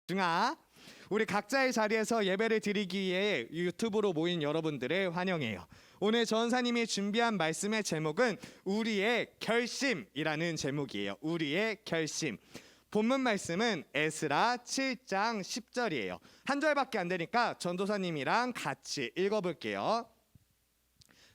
중아, 우리 각자의 자리에서 예배를 드리기 위해 유튜브로 모인 여러분들을 환영해요. 오늘 전사님이 준비한 말씀의 제목은 우리의 결심이라는 제목이에요. 우리의 결심. 본문 말씀은 에스라 7장 10절이에요. 한 절밖에 안 되니까 전도사님이랑 같이 읽어볼게요.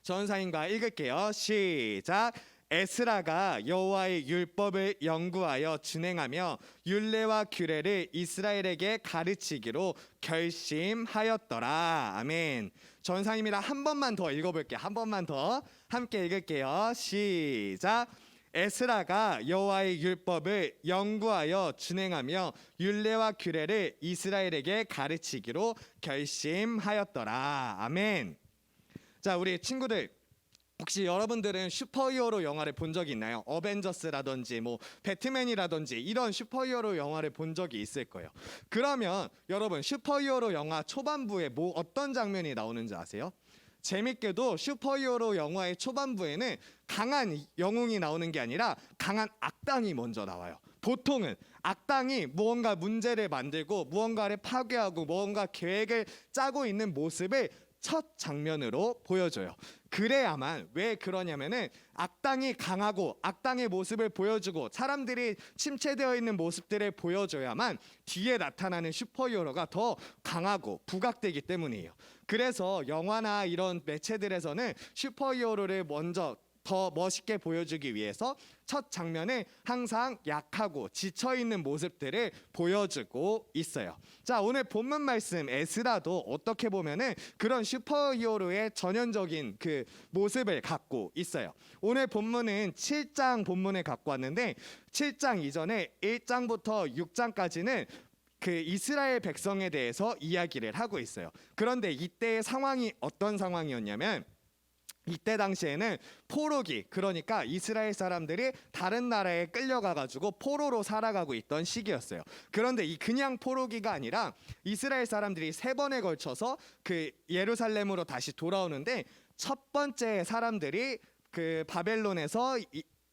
전사님과 읽을게요. 시작. 에스라가 여호와의 율법을 연구하여 진행하며 율례와 규례를 이스라엘에게 가르치기로 결심하였더라. 아멘. 전사님이랑 한 번만 더 읽어볼게요. 한 번만 더 함께 읽을게요. 시작. 에스라가 여호와의 율법을 연구하여 진행하며 율례와 규례를 이스라엘에게 가르치기로 결심하였더라. 아멘. 자, 우리 친구들, 혹시 여러분들은 슈퍼히어로 영화를 본 적이 있나요? 어벤져스라든지 뭐 배트맨이라든지 이런 슈퍼히어로 영화를 본 적이 있을 거예요. 그러면 여러분, 슈퍼히어로 영화 초반부에 뭐 어떤 장면이 나오는지 아세요? 재밌게도 슈퍼히어로 영화의 초반부에는 강한 영웅이 나오는 게 아니라 강한 악당이 먼저 나와요. 보통은 악당이 무언가 문제를 만들고 무언가를 파괴하고 무언가 계획을 짜고 있는 모습을 첫 장면으로 보여줘요. 그래야만, 왜 그러냐면은 악당이 강하고 악당의 모습을 보여주고 사람들이 침체되어 있는 모습들을 보여줘야만 뒤에 나타나는 슈퍼히어로가 더 강하고 부각되기 때문이에요. 그래서 영화나 이런 매체들에서는 슈퍼히어로를 먼저 더 멋있게 보여주기 위해서 첫 장면에 항상 약하고 지쳐있는 모습들을 보여주고 있어요. 자, 오늘 본문 말씀 에스라도 어떻게 보면은 그런 슈퍼히어로의 전형적인 그 모습을 갖고 있어요. 오늘 본문은 7장 본문을 갖고 왔는데 7장 이전에 1장부터 6장까지는 그 이스라엘 백성에 대해서 이야기를 하고 있어요. 그런데 이때의 상황이 어떤 상황이었냐면, 이때 당시에는 포로기, 그러니까 이스라엘 사람들이 다른 나라에 끌려가가지고 포로로 살아가고 있던 시기였어요. 그런데 이 그냥 포로기가 아니라 이스라엘 사람들이 3번에 걸쳐서 그 예루살렘으로 다시 돌아오는데, 첫 번째 사람들이 그 바벨론에서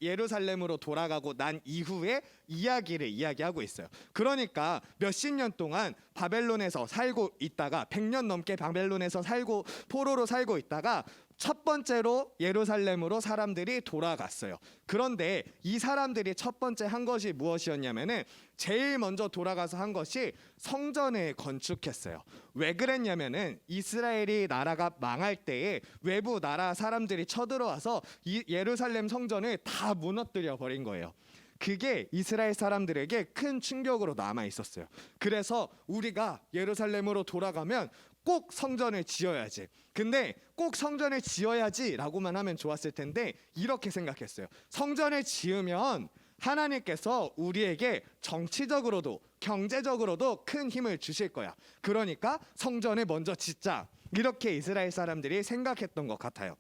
예루살렘으로 돌아가고 난 이후에 이야기를 이야기하고 있어요. 그러니까 몇십 년 동안 바벨론에서 살고 있다가 100년 넘게 바벨론에서 살고 포로로 살고 있다가 첫 번째로 예루살렘으로 사람들이 돌아갔어요. 그런데 이 사람들이 첫 번째 한 것이 무엇이었냐면은 제일 먼저 돌아가서 한 것이 성전을 건축했어요. 왜 그랬냐면은 이스라엘이 나라가 망할 때에 외부 나라 사람들이 쳐들어와서 이 예루살렘 성전을 다 무너뜨려 버린 거예요. 그게 이스라엘 사람들에게 큰 충격으로 남아 있었어요. 그래서 우리가 예루살렘으로 돌아가면 꼭 성전을 지어야지. 근데 꼭 성전을 지어야지 라고만 하면 좋았을 텐데, 이렇게 생각했어요. 성전을 지으면 하나님께서 우리에게 정치적으로도 경제적으로도 큰 힘을 주실 거야. 그러니까 성전을 먼저 짓자. 이렇게 이스라엘 사람들이 생각했던 것 같아요.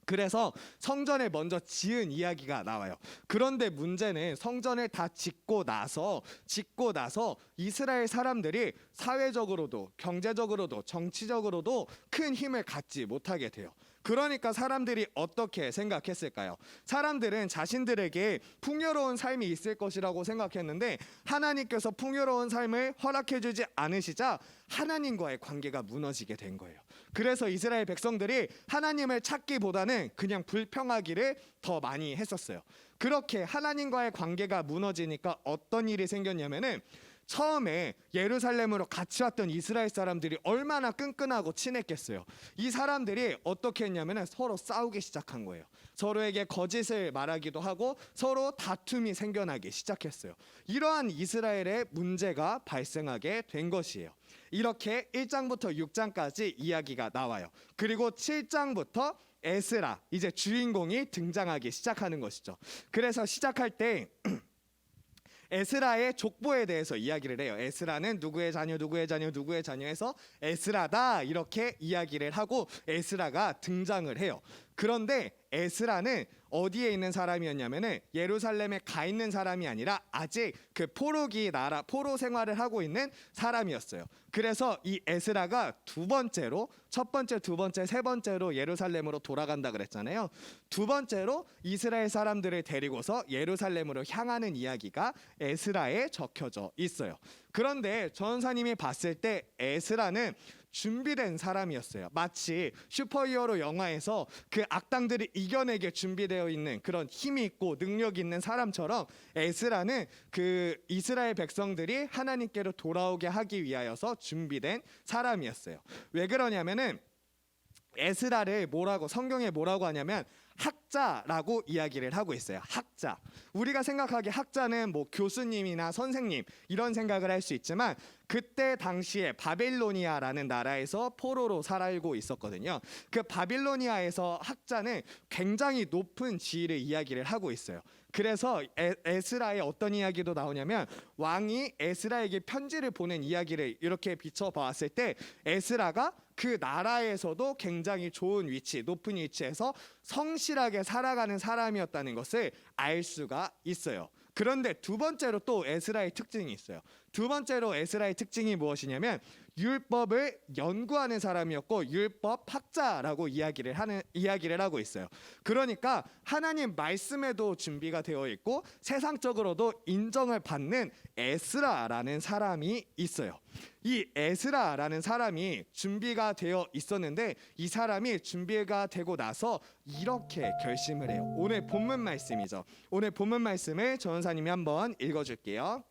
그래서 성전을 먼저 지은 이야기가 나와요. 그런데 문제는 성전을 다 짓고 나서 이스라엘 사람들이 사회적으로도 경제적으로도 정치적으로도 큰 힘을 갖지 못하게 돼요. 그러니까 사람들이 어떻게 생각했을까요? 사람들은 자신들에게 풍요로운 삶이 있을 것이라고 생각했는데, 하나님께서 풍요로운 삶을 허락해주지 않으시자 하나님과의 관계가 무너지게 된 거예요. 그래서 이스라엘 백성들이 하나님을 찾기보다는 그냥 불평하기를 더 많이 했었어요. 그렇게 하나님과의 관계가 무너지니까 어떤 일이 생겼냐면은, 처음에 예루살렘으로 같이 왔던 이스라엘 사람들이 얼마나 끈끈하고 친했겠어요. 이 사람들이 어떻게 했냐면 서로 싸우기 시작한 거예요. 서로에게 거짓을 말하기도 하고 서로 다툼이 생겨나기 시작했어요. 이러한 이스라엘의 문제가 발생하게 된 것이에요. 이렇게 1장부터 6장까지 이야기가 나와요. 그리고 7장부터 에스라, 이제 주인공이 등장하기 시작하는 것이죠. 그래서 시작할 때 에스라의 족보에 대해서 이야기를 해요. 에스라는 누구의 자녀 누구의 자녀 누구의 자녀에서 에스라다, 이렇게 이야기를 하고 에스라가 등장을 해요. 그런데 에스라는 어디에 있는 사람이었냐면은 예루살렘에 가 있는 사람이 아니라 아직 그 포로기 나라 포로 생활을 하고 있는 사람이었어요. 그래서 이 에스라가 두 번째로, 첫 번째, 두 번째, 세 번째로 예루살렘으로 돌아간다 그랬잖아요. 두 번째로 이스라엘 사람들을 데리고서 예루살렘으로 향하는 이야기가 에스라에 적혀져 있어요. 그런데 전사님이 봤을 때 에스라는 준비된 사람이었어요. 마치 슈퍼히어로 영화에서 그 악당들을 이겨내게 준비되어 있는 그런 힘이 있고 능력이 있는 사람처럼 에스라는 그 이스라엘 백성들이 하나님께로 돌아오게 하기 위하여서 준비된 사람이었어요. 왜 그러냐면은 에스라를 성경에 뭐라고 하냐면 학자라고 이야기를 하고 있어요. 학자. 우리가 생각하기에 학자는 뭐 교수님이나 선생님 이런 생각을 할 수 있지만 그때 당시에 바빌로니아라는 나라에서 포로로 살고 있었거든요. 그 바빌로니아에서 학자는 굉장히 높은 지위를 이야기를 하고 있어요. 그래서 에스라의 어떤 이야기도 나오냐면 왕이 에스라에게 편지를 보낸 이야기를 이렇게 비춰봤을 때 에스라가 그 나라에서도 굉장히 좋은 위치, 높은 위치에서 성실하게 살아가는 사람이었다는 것을 알 수가 있어요. 그런데 두 번째로 또 에스라의 특징이 있어요. 두 번째로 에스라의 특징이 무엇이냐면 율법을 연구하는 사람이었고 율법 학자라고 이야기를 하고 있어요. 그러니까 하나님 말씀에도 준비가 되어 있고 세상적으로도 인정을 받는 에스라라는 사람이 있어요. 이 에스라라는 사람이 준비가 되어 있었는데 이 사람이 준비가 되고 나서 이렇게 결심을 해요. 오늘 본문 말씀이죠. 오늘 본문 말씀을 전사님이 한번 읽어줄게요.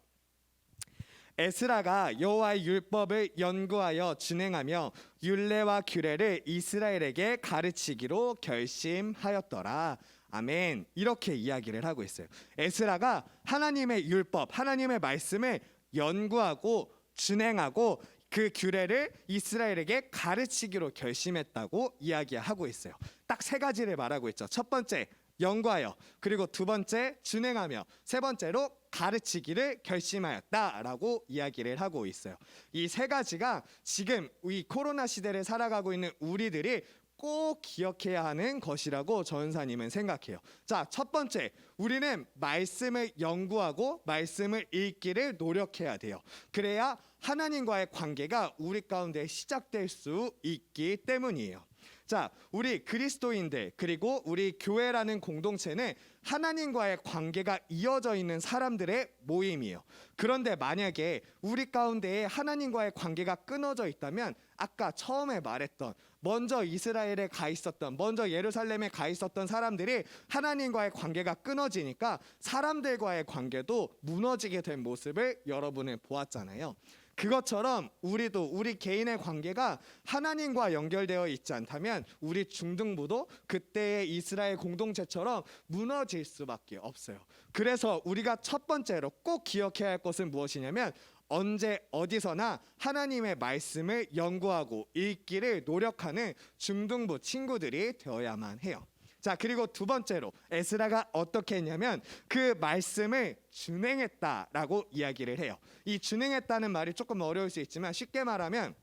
에스라가 여호와의 율법을 연구하여 진행하며 율례와 규례를 이스라엘에게 가르치기로 결심하였더라. 아멘. 이렇게 이야기를 하고 있어요. 에스라가 하나님의 율법, 하나님의 말씀을 연구하고 진행하고 그 규례를 이스라엘에게 가르치기로 결심했다고 이야기하고 있어요. 딱 세 가지를 말하고 있죠. 첫 번째, 연구하여, 그리고 두 번째, 진행하며, 세 번째로 가르치기를 결심하였다라고 이야기를 하고 있어요. 이 세 가지가 지금 이 코로나 시대를 살아가고 있는 우리들이 꼭 기억해야 하는 것이라고 전사님은 생각해요. 자, 첫 번째, 우리는 말씀을 연구하고 말씀을 읽기를 노력해야 돼요. 그래야 하나님과의 관계가 우리 가운데 시작될 수 있기 때문이에요. 자, 우리 그리스도인들 그리고 우리 교회라는 공동체는 하나님과의 관계가 이어져 있는 사람들의 모임이에요. 그런데 만약에 우리 가운데에 하나님과의 관계가 끊어져 있다면 아까 처음에 말했던 먼저 이스라엘에 가 있었던, 먼저 예루살렘에 가 있었던 사람들이 하나님과의 관계가 끊어지니까 사람들과의 관계도 무너지게 된 모습을 여러분은 보았잖아요. 그것처럼 우리도 우리 개인의 관계가 하나님과 연결되어 있지 않다면 우리 중등부도 그때의 이스라엘 공동체처럼 무너질 수밖에 없어요. 그래서 우리가 첫 번째로 꼭 기억해야 할 것은 무엇이냐면 언제 어디서나 하나님의 말씀을 연구하고 읽기를 노력하는 중등부 친구들이 되어야만 해요. 자, 그리고 두 번째로 에스라가 어떻게 했냐면 그 말씀을 준행했다라고 이야기를 해요. 이 준행했다는 말이 조금 어려울 수 있지만 쉽게 말하면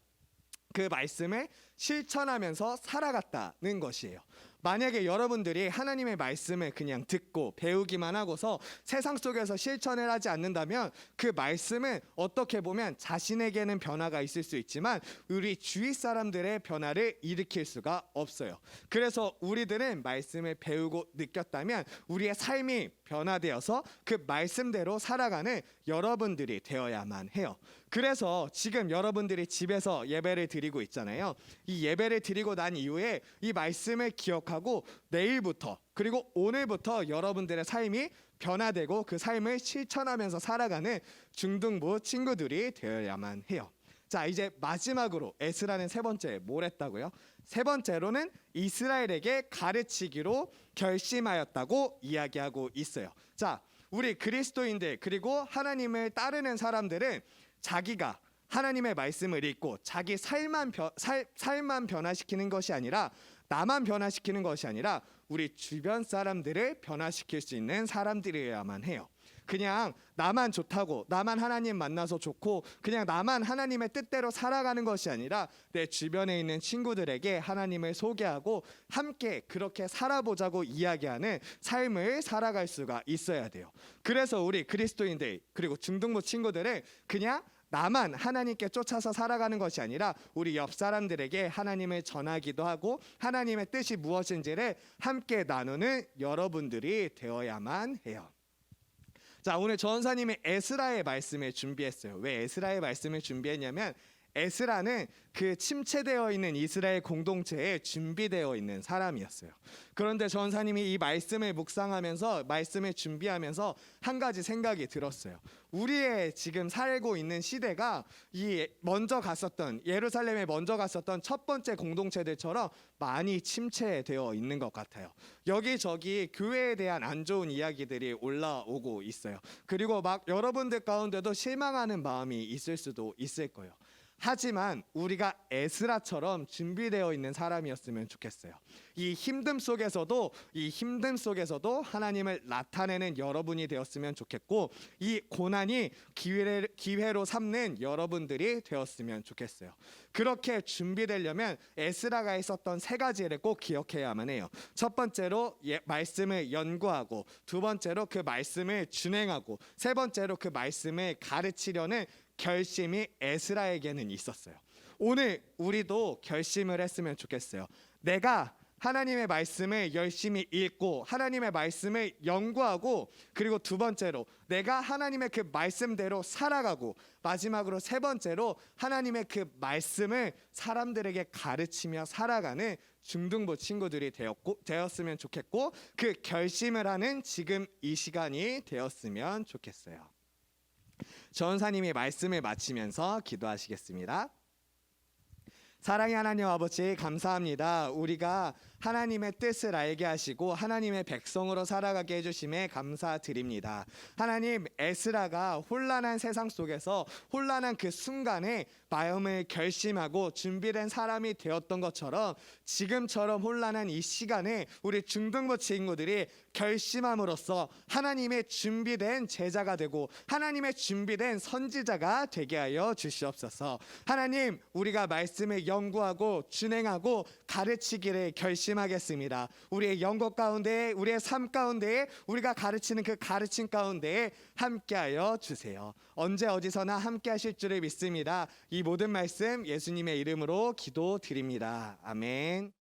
그 말씀을 실천하면서 살아갔다는 것이에요. 만약에 여러분들이 하나님의 말씀을 그냥 듣고 배우기만 하고서 세상 속에서 실천을 하지 않는다면 그 말씀은 어떻게 보면 자신에게는 변화가 있을 수 있지만 우리 주위 사람들의 변화를 일으킬 수가 없어요. 그래서 우리들은 말씀을 배우고 느꼈다면 우리의 삶이 변화되어서 그 말씀대로 살아가는 여러분들이 되어야만 해요. 그래서 지금 여러분들이 집에서 예배를 드리고 있잖아요. 이 예배를 드리고 난 이후에 이 말씀을 기억하고 내일부터 그리고 오늘부터 여러분들의 삶이 변화되고 그 삶을 실천하면서 살아가는 중등부 친구들이 되어야만 해요. 자, 이제 마지막으로 에스라는 세 번째 뭘 했다고요? 세 번째로는 이스라엘에게 가르치기로 결심하였다고 이야기하고 있어요. 자, 우리 그리스도인들 그리고 하나님을 따르는 사람들은 자기가 하나님의 말씀을 읽고 자기 삶만 변화시키는 것이 아니라 나만 변화시키는 것이 아니라 우리 주변 사람들을 변화시킬 수 있는 사람들이어야만 해요. 그냥 나만 좋다고, 나만 하나님 만나서 좋고 그냥 나만 하나님의 뜻대로 살아가는 것이 아니라 내 주변에 있는 친구들에게 하나님을 소개하고 함께 그렇게 살아보자고 이야기하는 삶을 살아갈 수가 있어야 돼요. 그래서 우리 그리스도인들 그리고 중등부 친구들은 그냥 나만 하나님께 쫓아서 살아가는 것이 아니라 우리 옆 사람들에게 하나님을 전하기도 하고 하나님의 뜻이 무엇인지를 함께 나누는 여러분들이 되어야만 해요. 자, 오늘 전사님이 에스라의 말씀을 준비했어요. 왜 에스라의 말씀을 준비했냐면 에스라는 그 침체되어 있는 이스라엘 공동체에 준비되어 있는 사람이었어요. 그런데 전사님이 이 말씀을 묵상하면서 말씀을 준비하면서 한 가지 생각이 들었어요. 우리의 지금 살고 있는 시대가 이 먼저 갔었던 예루살렘에 먼저 갔었던 첫 번째 공동체들처럼 많이 침체되어 있는 것 같아요. 여기저기 교회에 대한 안 좋은 이야기들이 올라오고 있어요. 그리고 막 여러분들 가운데도 실망하는 마음이 있을 수도 있을 거예요. 하지만 우리가 에스라처럼 준비되어 있는 사람이었으면 좋겠어요. 이 힘듦 속에서도 하나님을 나타내는 여러분이 되었으면 좋겠고 이 고난이 기회로 삼는 여러분들이 되었으면 좋겠어요. 그렇게 준비되려면 에스라가 있었던 세 가지를 꼭 기억해야만 해요. 첫 번째로 말씀을 연구하고, 두 번째로 그 말씀을 준행하고, 세 번째로 그 말씀을 가르치려는 결심이 에스라에게는 있었어요. 오늘 우리도 결심을 했으면 좋겠어요. 내가 하나님의 말씀을 열심히 읽고 하나님의 말씀을 연구하고, 그리고 두 번째로 내가 하나님의 그 말씀대로 살아가고, 마지막으로 세 번째로 하나님의 그 말씀을 사람들에게 가르치며 살아가는 중등부 친구들이 되었으면 좋겠고, 그 결심을 하는 지금 이 시간이 되었으면 좋겠어요. 전사님이 말씀을 마치면서 기도하시겠습니다. 사랑의 하나님 아버지, 감사합니다. 우리가 하나님의 뜻을 알게 하시고 하나님의 백성으로 살아가게 해주심에 감사드립니다. 하나님, 에스라가 혼란한 세상 속에서 혼란한 그 순간에 마음을 결심하고 준비된 사람이 되었던 것처럼 지금처럼 혼란한 이 시간에 우리 중등부 친구들이 결심함으로써 하나님의 준비된 제자가 되고 하나님의 준비된 선지자가 되게 하여 주시옵소서. 하나님, 우리가 말씀을 연구하고 준행하고 가르치기를 결심하겠습니다. 우리의 연구 가운데, 우리의 삶 가운데, 우리가 가르치는 그 가르침 가운데 함께하여 주세요. 언제 어디서나 함께하실 줄을 믿습니다. 이 모든 말씀 예수님의 이름으로 기도드립니다. 아멘.